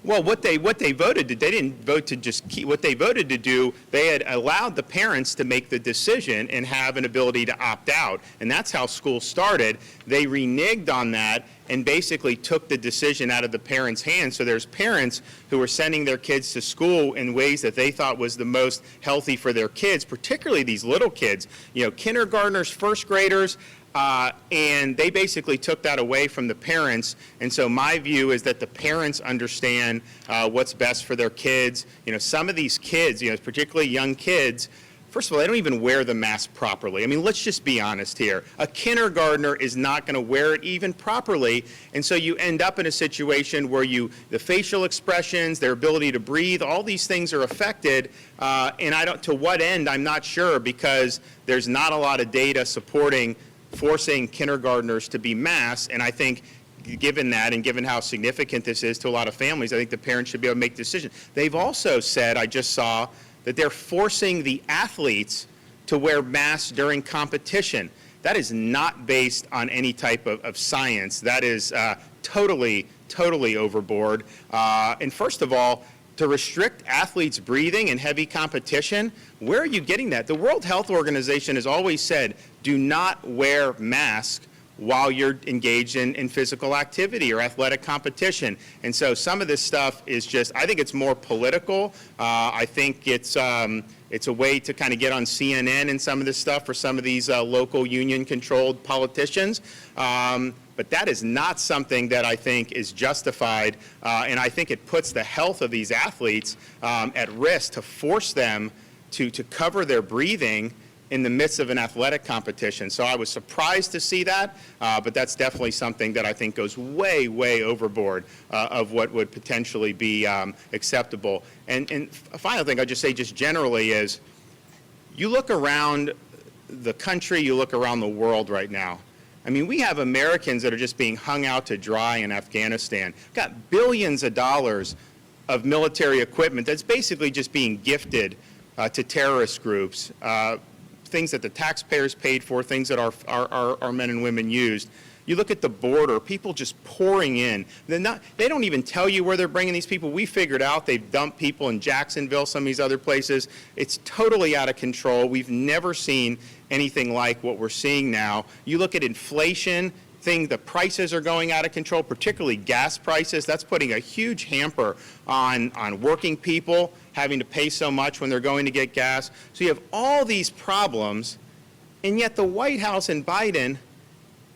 Well, what they voted to, they didn't vote to just keep, what they voted to do, they had allowed the parents to make the decision and have an ability to opt out. And that's how school started. They reneged on that and basically took the decision out of the parents' hands. So there's parents who were sending their kids to school in ways that they thought was the most healthy for their kids, particularly these little kids, kindergartners, first graders. And they basically took that away from the parents. And so my view is that the parents understand what's best for their kids. Some of these kids, particularly young kids, first of all, they don't even wear the mask properly. I mean, let's just be honest here. A kindergartner is not going to wear it even properly. And so you end up in a situation where the facial expressions, their ability to breathe, all these things are affected. And to what end, I'm not sure, because there's not a lot of data supporting forcing kindergartners to be masked. And I think given that and given how significant this is to a lot of families, I think the parents should be able to make decisions. They've also said, I just saw, that they're forcing the athletes to wear masks during competition. That is not based on any type of science. That is totally overboard. And first of all, to restrict athletes' breathing in heavy competition, where are you getting that? The World Health Organization has always said, do not wear masks while you're engaged in physical activity or athletic competition. And so some of this stuff is just, I think it's more political. I think it's a way to kind of get on CNN and some of this stuff for some of these local union-controlled politicians. But that is not something that I think is justified, and I think it puts the health of these athletes at risk to force them to cover their breathing in the midst of an athletic competition. So I was surprised to see that, but that's definitely something that I think goes way overboard of what would potentially be acceptable. And a final thing I'll just say just generally is, you look around the country, you look around the world right now. I mean, we have Americans that are just being hung out to dry in Afghanistan. We've got billions of dollars of military equipment that's basically just being gifted to terrorist groups, things that the taxpayers paid for, things that our men and women used. You look at the border, people just pouring in. They don't even tell you where they're bringing these people. We figured out they've dumped people in Jacksonville, some of these other places. It's totally out of control. We've never seen anything like what we're seeing now. You look at inflation, the prices are going out of control, particularly gas prices. That's putting a huge hamper on working people, having to pay so much when they're going to get gas. So you have all these problems, and yet the White House and Biden,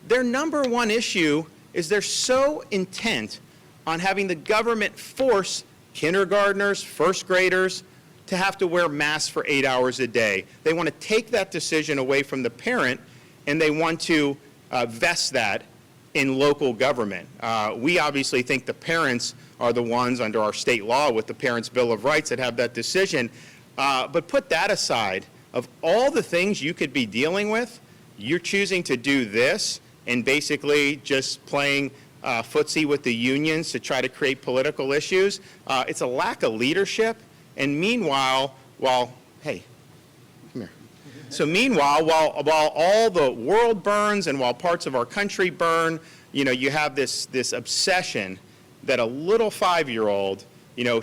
their number one issue is they're so intent on having the government force kindergartners, first graders, to have to wear masks for 8 hours a day. They want to take that decision away from the parent, and they want to vest that in local government. We obviously think the parents are the ones under our state law with the Parents' Bill of Rights that have that decision. But put that aside, of all the things you could be dealing with, you're choosing to do this and basically just playing footsie with the unions to try to create political issues. It's a lack of leadership. And meanwhile, hey, come here. So meanwhile, while all the world burns and while parts of our country burn, you have this obsession that a little 5-year-old,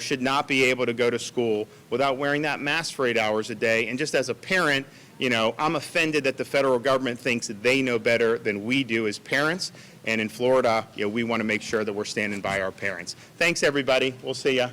should not be able to go to school without wearing that mask for 8 hours a day. And just as a parent, I'm offended that the federal government thinks that they know better than we do as parents. And in Florida, we want to make sure that we're standing by our parents. Thanks, everybody. We'll see ya.